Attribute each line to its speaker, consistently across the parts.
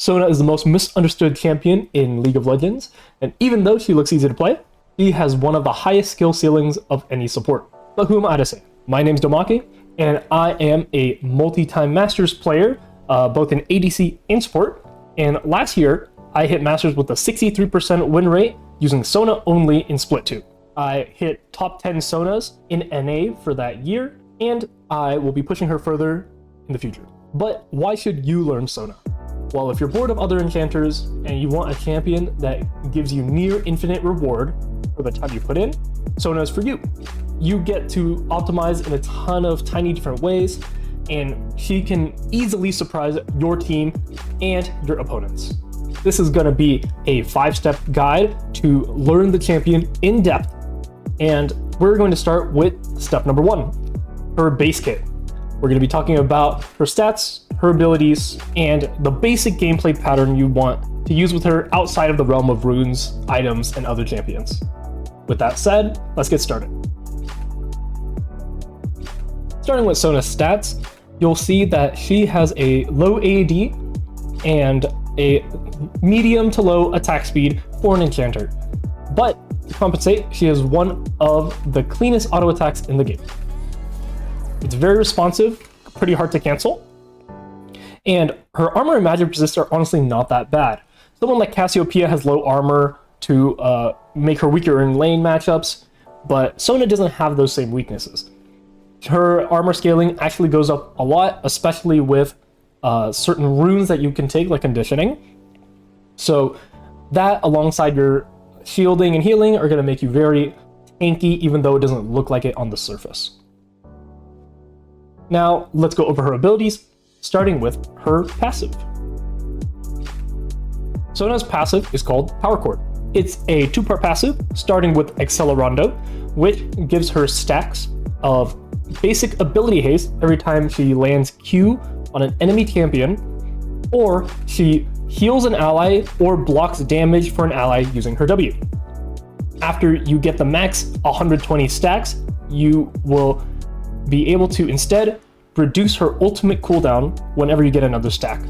Speaker 1: Sona is the most misunderstood champion in League of Legends, and even though she looks easy to play, she has one of the highest skill ceilings of any support. But who am I to say? My name's Domaki, and I am a multi-time Masters player, both in ADC and support, and last year, I hit Masters with a 63% win rate using Sona only in Split 2. I hit top 10 Sonas in NA for that year, and I will be pushing her further in the future. But why should you learn Sona? Well, if you're bored of other enchanters and you want a champion that gives you near infinite reward for the time you put in, Sona is for you. You get to optimize in a ton of tiny different ways, and she can easily surprise your team and your opponents. This is going to be a 5-step guide to learn the champion in depth, and we're going to start with step number 1, her base kit. We're going to be talking about her stats, her abilities, and the basic gameplay pattern you want to use with her outside of the realm of runes, items, and other champions. With that said, let's get started. Starting with Sona's stats, you'll see that she has a low AD and a medium to low attack speed for an enchanter. But to compensate, she has one of the cleanest auto attacks in the game. It's very responsive, pretty hard to cancel, and her armor and magic resist are honestly not that bad. Someone like Cassiopeia has low armor to make her weaker in lane matchups, but Sona doesn't have those same weaknesses. Her armor scaling actually goes up a lot, especially with certain runes that you can take, like conditioning. So that, alongside your shielding and healing, are going to make you very tanky, even though it doesn't look like it on the surface. Now, let's go over her abilities, starting with her passive. Sona's passive is called Power Chord. It's a 2-part passive, starting with Accelerando, which gives her stacks of basic ability haste every time she lands Q on an enemy champion, or she heals an ally or blocks damage for an ally using her W. After you get the max 120 stacks, you will be able to instead reduce her ultimate cooldown whenever you get another stack.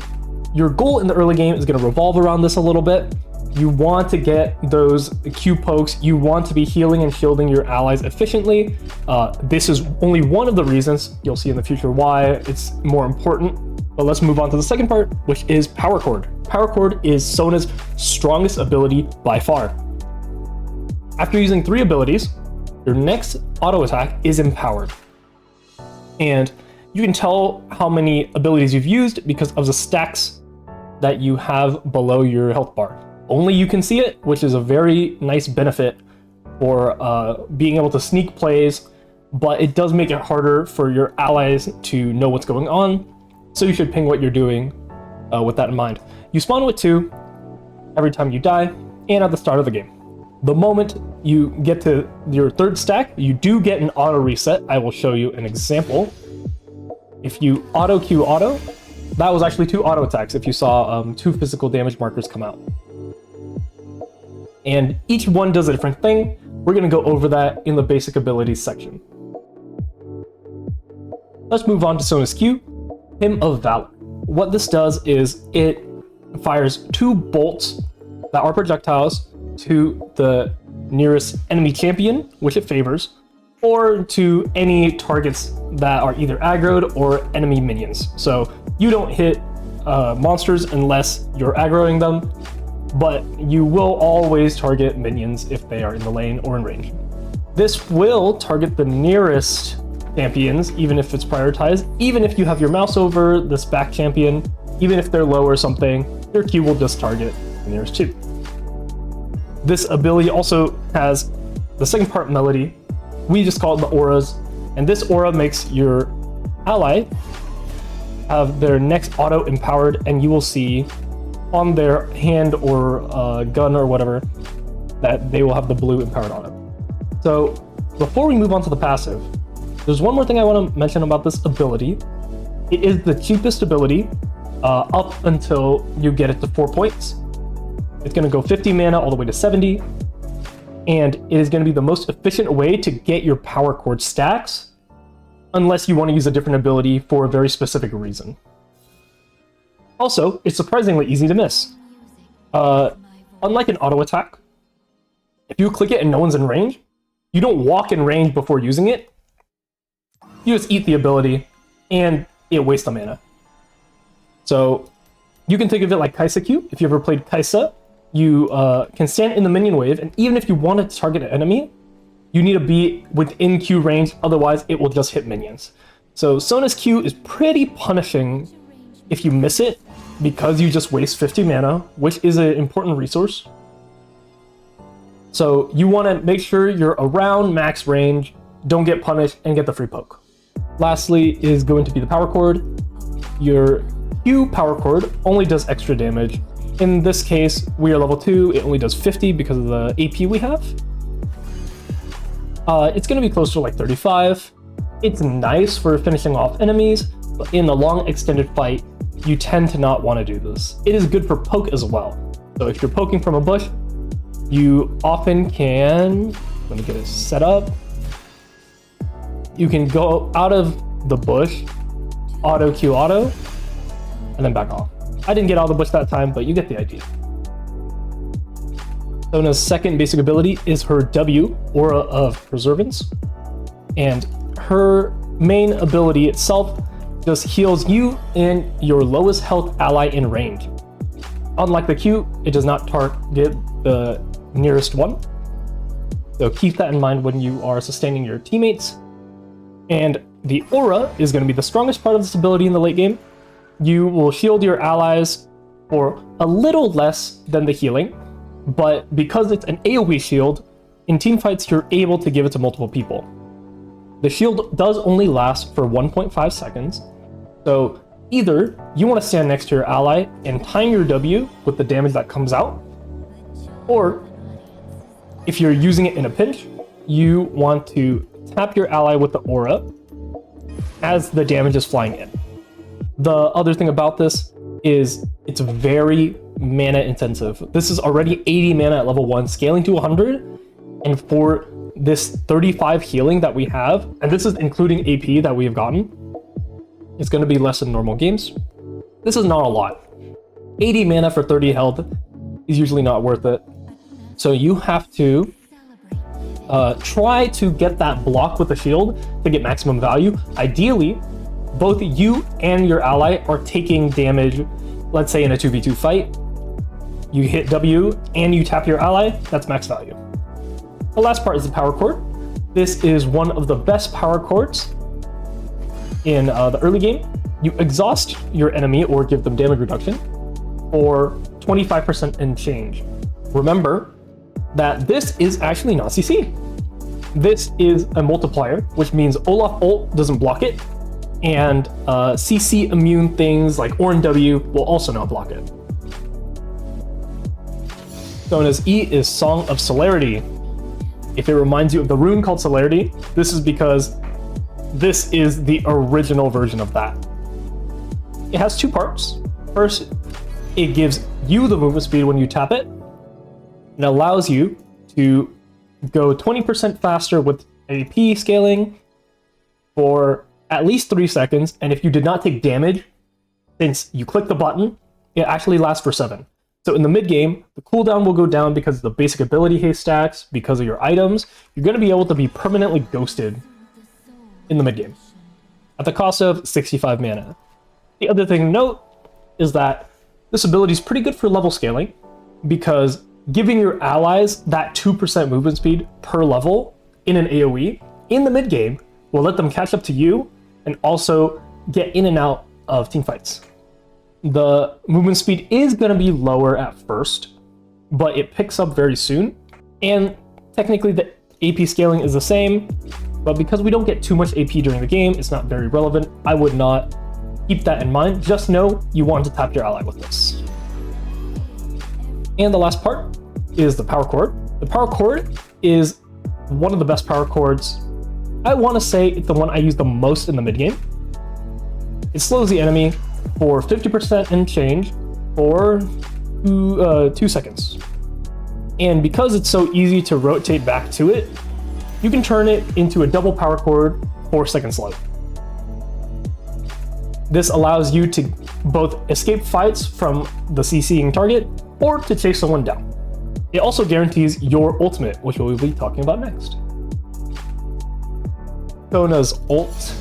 Speaker 1: Your goal in the early game is going to revolve around this a little bit. You want to get those Q pokes, you want to be healing and shielding your allies efficiently. This is only one of the reasons, you'll see in the future why it's more important. But let's move on to the second part, which is Power Chord. Power Chord is Sona's strongest ability by far. After using 3 abilities, your next auto attack is empowered. And you can tell how many abilities you've used because of the stacks that you have below your health bar. Only you can see it, which is a very nice benefit for being able to sneak plays, but it does make it harder for your allies to know what's going on, so you should ping what you're doing with that in mind. You spawn with 2 every time you die, and at the start of the game. The moment you get to your 3rd stack, you do get an auto reset. I will show you an example. If you auto Q auto, that was actually 2 auto attacks if you saw 2 physical damage markers come out. And each one does a different thing. We're going to go over that in the basic abilities section. Let's move on to Sona's Q, Hymn of Valor. What this does is it fires 2 bolts that are projectiles to the nearest enemy champion, which it favors, or to any targets that are either aggroed or enemy minions. So you don't hit monsters unless you're aggroing them, but you will always target minions if they are in the lane or in range. This will target the nearest champions, even if it's prioritized. Even if you have your mouse over this back champion, even if they're low or something, your Q will just target the nearest 2. This ability also has the second part melody. We just call it the auras, and this aura makes your ally have their next auto empowered, and you will see on their hand or gun or whatever that they will have the blue empowered on it. So before we move on to the passive, there's one more thing I want to mention about this ability. It is the cheapest ability up until you get it to 4 points. It's going to go 50 mana all the way to 70, and it is going to be the most efficient way to get your Power Chord stacks, unless you want to use a different ability for a very specific reason. Also, it's surprisingly easy to miss. Unlike an auto attack, if you click it and no one's in range, you don't walk in range before using it. You just eat the ability, and it wastes the mana. So you can think of it like Kaisa Q. If you ever played Kaisa, you can stand in the minion wave, and even if you want to target an enemy, you need to be within Q range, otherwise it will just hit minions. So Sona's Q is pretty punishing if you miss it, because you just waste 50 mana, which is an important resource. So you want to make sure you're around max range, don't get punished, and get the free poke. Lastly is going to be the power chord. Your Q power chord only does extra damage. In this case, we are level 2, it only does 50 because of the AP we have. It's going to be closer to like 35. It's nice for finishing off enemies, but in the long extended fight, you tend to not want to do this. It is good for poke as well. So if you're poking from a bush, you often can, let me get it set up. You can go out of the bush, auto Q auto, and then back off. I didn't get out of the bush that time, but you get the idea. Sona's second basic ability is her W, Aura of Preservance. And her main ability itself just heals you and your lowest health ally in range. Unlike the Q, it does not target the nearest one. So keep that in mind when you are sustaining your teammates. And the Aura is going to be the strongest part of this ability in the late game. You will shield your allies for a little less than the healing, but because it's an AoE shield, in teamfights you're able to give it to multiple people. The shield does only last for 1.5 seconds, so either you want to stand next to your ally and time your W with the damage that comes out, or if you're using it in a pinch, you want to tap your ally with the Aura as the damage is flying in. The other thing about this is it's very mana intensive. This is already 80 mana at level 1, scaling to 100, and for this 35 healing that we have, and this is including AP that we have gotten, it's going to be less than normal games. This is not a lot. 80 mana for 30 health is usually not worth it. So you have to try to get that block with the shield to get maximum value. Ideally, both you and your ally are taking damage. Let's say in a 2v2 fight, you hit W and you tap your ally, that's max value. The last part is the power chord. This is one of the best power chords in the early game. You exhaust your enemy or give them damage reduction for 25% and change. Remember that this is actually not CC. This is a multiplier, which means Olaf ult doesn't block it, and CC immune things like Orin W will also not block it. Sona's E is Song of Celerity. If it reminds you of the rune called Celerity, this is because this is the original version of that. It has two parts. First, it gives you the movement speed when you tap it. It allows you to go 20% faster with AP scaling for at least 3 seconds, and if you did not take damage, since you click the button, it actually lasts for 7. So in the mid game, the cooldown will go down because of the basic ability haste stacks, because of your items. You're going to be able to be permanently ghosted in the mid game at the cost of 65 mana. The other thing to note is that this ability is pretty good for level scaling, because giving your allies that 2% movement speed per level in an AoE in the mid game will let them catch up to you and also get in and out of teamfights. The movement speed is going to be lower at first, but it picks up very soon. And technically the AP scaling is the same, but because we don't get too much AP during the game, it's not very relevant. I would not keep that in mind. Just know you want to tap your ally with this. And the last part is the power chord. The power chord is one of the best power chords. I want to say it's the one I use the most in the mid game. It slows the enemy for 50% and change for 2 seconds. And because it's so easy to rotate back to it, you can turn it into a double power chord 4 seconds slow. This allows you to both escape fights from the CCing target or to chase someone down. It also guarantees your ultimate, which we'll be talking about next. Sona's ult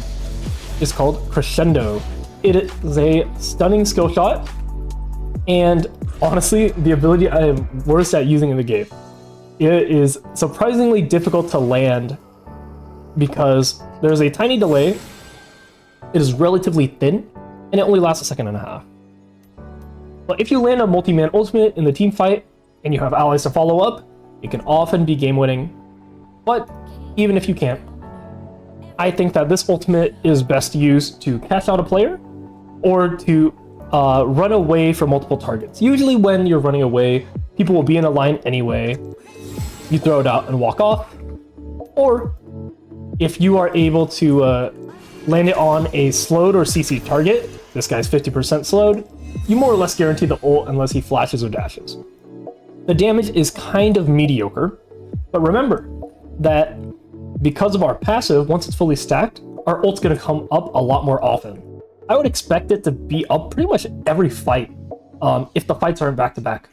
Speaker 1: is called Crescendo. It is a stunning skill shot, and honestly, the ability I am worst at using in the game. It is surprisingly difficult to land because there's a tiny delay, it is relatively thin, and it only lasts a second and a half. But if you land a multi-man ultimate in the team fight, and you have allies to follow up, it can often be game-winning. But even if you can't, I think that this ultimate is best used to catch out a player or to run away from multiple targets. Usually when you're running away, people will be in a line anyway. You throw it out and walk off. Or if you are able to land it on a slowed or CC target, this guy's 50% slowed, you more or less guarantee the ult unless he flashes or dashes. The damage is kind of mediocre, but remember that because of our passive, once it's fully stacked, our ult's gonna come up a lot more often. I would expect it to be up pretty much every fight, if the fights aren't back-to-back.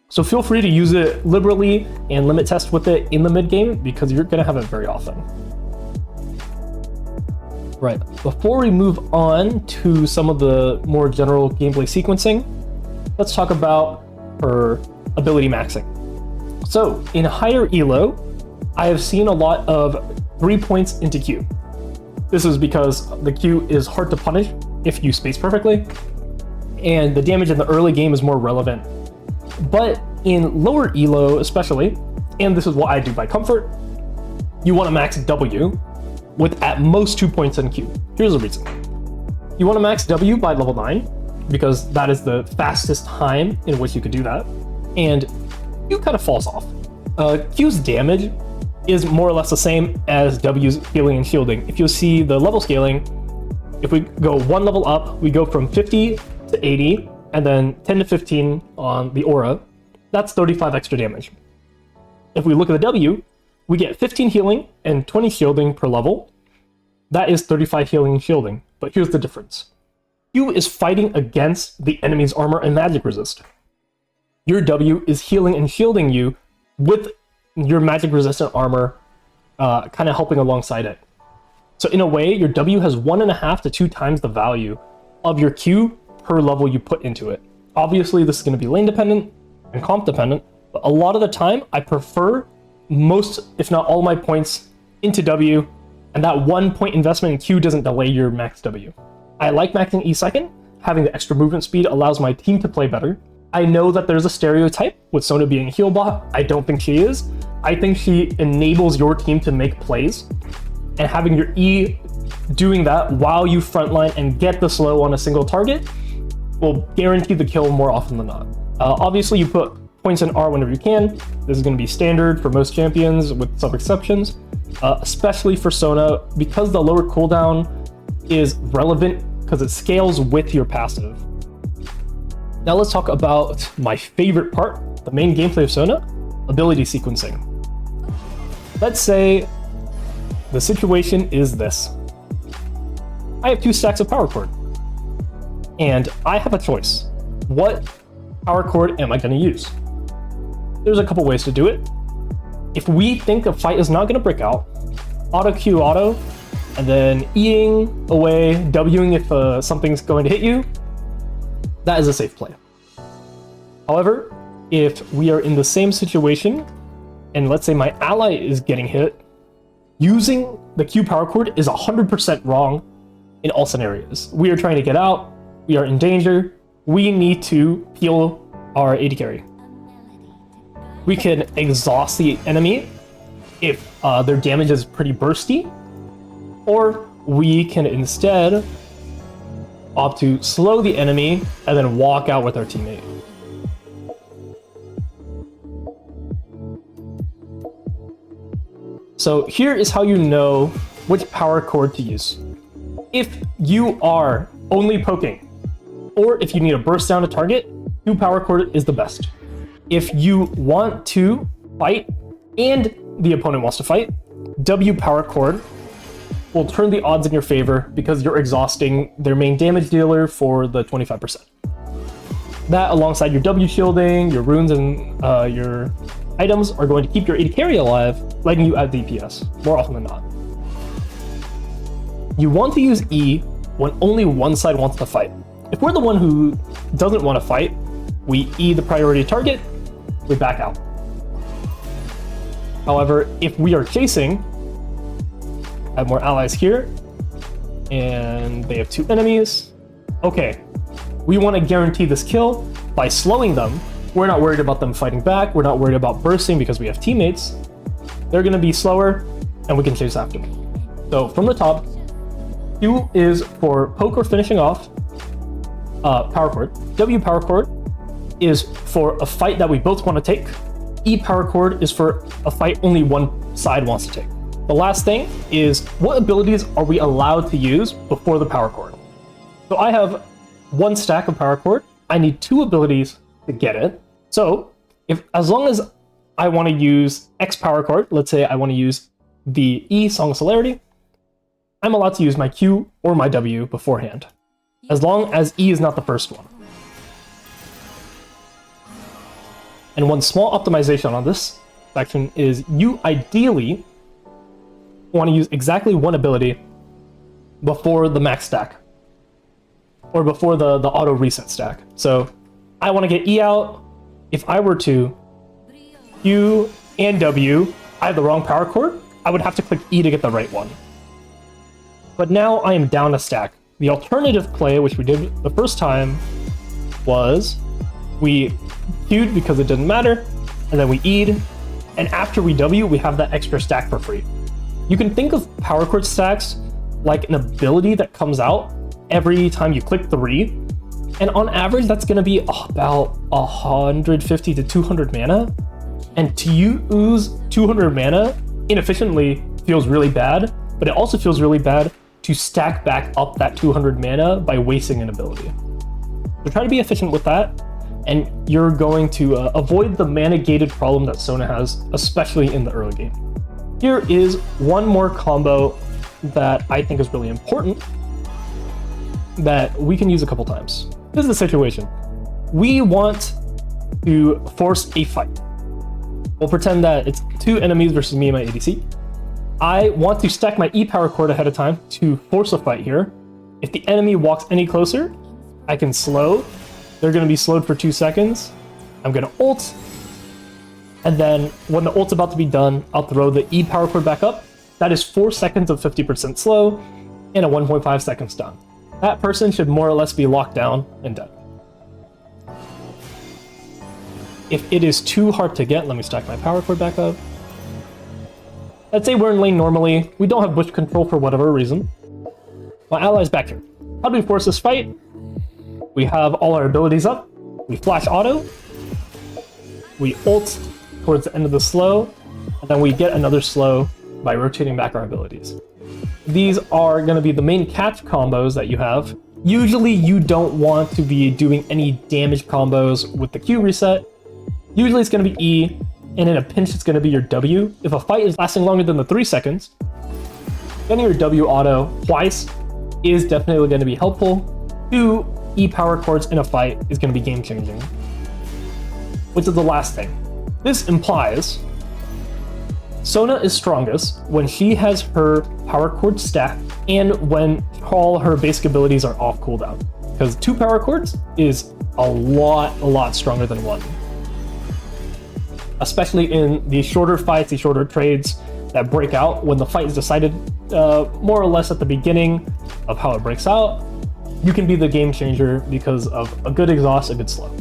Speaker 1: So feel free to use it liberally and limit test with it in the mid-game because you're gonna have it very often. Right, before we move on to some of the more general gameplay sequencing, let's talk about her ability maxing. So in higher elo, I have seen a lot of 3 points into Q. This is because the Q is hard to punish if you space perfectly, and the damage in the early game is more relevant. But in lower elo especially, and this is what I do by comfort, you want to max W with at most 2 points in Q. Here's the reason. You want to max W by level 9, because that is the fastest time in which you could do that, and Q kind of falls off. Q's damage is more or less the same as W's healing and shielding. If you see the level scaling, if we go one level up, we go from 50 to 80, and then 10 to 15 on the aura. That's 35 extra damage. If we look at the W, we get 15 healing and 20 shielding per level. That is 35 healing and shielding, but here's the difference. Q is fighting against the enemy's armor and magic resist. Your W is healing and shielding you with your magic resistant armor kind of helping alongside it. So in a way, your W has 1.5 to 2 times the value of your Q per level you put into it. Obviously, this is going to be lane dependent and comp dependent, but a lot of the time, I prefer most, if not all my points into W, and that 1 point investment in Q doesn't delay your max W. I like maxing E second. Having the extra movement speed allows my team to play better. I know that there's a stereotype with Sona being a heal bot. I don't think she is. I think she enables your team to make plays, and having your E doing that while you frontline and get the slow on a single target will guarantee the kill more often than not. Obviously, you put points in R whenever you can. This is going to be standard for most champions with some exceptions, especially for Sona, because the lower cooldown is relevant because it scales with your passive. Now let's talk about my favorite part, the main gameplay of Sona, ability sequencing. Let's say the situation is this. I have 2 stacks of power cord, and I have a choice. What power cord am I going to use? There's a couple ways to do it. If we think a fight is not going to break out, auto Q auto, and then Eing away, Wing if something's going to hit you, that is a safe play. However, if we are in the same situation, and let's say my ally is getting hit, using the Q power cord is 100% wrong in all scenarios. We are trying to get out, we are in danger, we need to peel our AD carry. We can exhaust the enemy if their damage is pretty bursty, or we can instead opt to slow the enemy and then walk out with our teammate. So here is how you know which power cord to use. If you are only poking, or if you need to burst down a target, Q power cord is the best. If you want to fight and the opponent wants to fight, W power cord will turn the odds in your favor because you're exhausting their main damage dealer for the 25%. That, alongside your W shielding, your runes, and your items, are going to keep your AD carry alive, letting you add DPS, more often than not. You want to use E when only one side wants to fight. If we're the one who doesn't want to fight, we E the priority target, we back out. However, if we are chasing, I have more allies here, and they have 2 enemies. Okay, we want to guarantee this kill by slowing them. We're not worried about them fighting back. We're not worried about bursting because we have teammates. They're going to be slower, and we can chase after them. So from the top, Q is for poke or finishing off. Power chord. W power chord is for a fight that we both want to take. E power chord is for a fight only one side wants to take. The last thing is, what abilities are we allowed to use before the power chord? So I have 1 stack of power chord. I need 2 abilities to get it. So as long as I want to use X power chord, let's say I want to use the E Song of Celerity, I'm allowed to use my Q or my W beforehand, as long as E is not the first one. And one small optimization on this section is you ideally want to use exactly 1 ability before the max stack, or before the auto reset stack. So I want to get E out. If I were to Q and W, I have the wrong power chord, I would have to click E to get the right one. But now I am down a stack. The alternative play, which we did the first time, was we Q'd because it didn't matter, and then we E'd, and after we W, we have that extra stack for free. You can think of power chord stacks like an ability that comes out every time you click 3, and on average, that's going to be about 150 to 200 mana, and to use 200 mana inefficiently feels really bad, but it also feels really bad to stack back up that 200 mana by wasting an ability. So try to be efficient with that, and you're going to avoid the mana-gated problem that Sona has, especially in the early game. Here is one more combo that I think is really important that we can use a couple times. This is the situation. We want to force a fight. We'll pretend that it's 2 enemies versus me and my ADC. I want to stack my E power chord ahead of time to force a fight here. If the enemy walks any closer, I can slow. They're going to be slowed for 2 seconds. I'm going to ult. And then when the ult's about to be done, I'll throw the E power chord back up. That is 4 seconds of 50% slow and a 1.5 second stun. That person should more or less be locked down and dead. If it is too hard to get, let me stack my power chord back up. Let's say we're in lane normally. We don't have bush control for whatever reason. My ally's back here. How do we force this fight? We have all our abilities up. We flash auto. We ult towards the end of the slow. And then we get another slow by rotating back our abilities. These are going to be the main catch combos that you have. Usually you don't want to be doing any damage combos with the Q reset. Usually it's going to be E, and in a pinch it's going to be your W. If a fight is lasting longer than the 3 seconds, getting your W auto twice is definitely going to be helpful. 2 E power chords in a fight is going to be game changing. Which is the last thing. This implies Sona is strongest when she has her power chord stacked and when all her basic abilities are off cooldown. Because 2 power chords is a lot stronger than 1. Especially in these shorter fights, these shorter trades that break out when the fight is decided more or less at the beginning of how it breaks out. You can be the game changer because of a good exhaust, a good slow.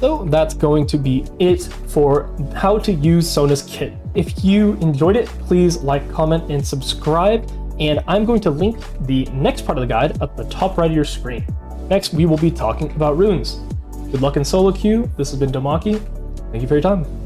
Speaker 1: So that's going to be it for how to use Sona's kit. If you enjoyed it, please like, comment, and subscribe. And I'm going to link the next part of the guide at the top right of your screen. Next, we will be talking about runes. Good luck in solo queue. This has been Domaki. Thank you for your time.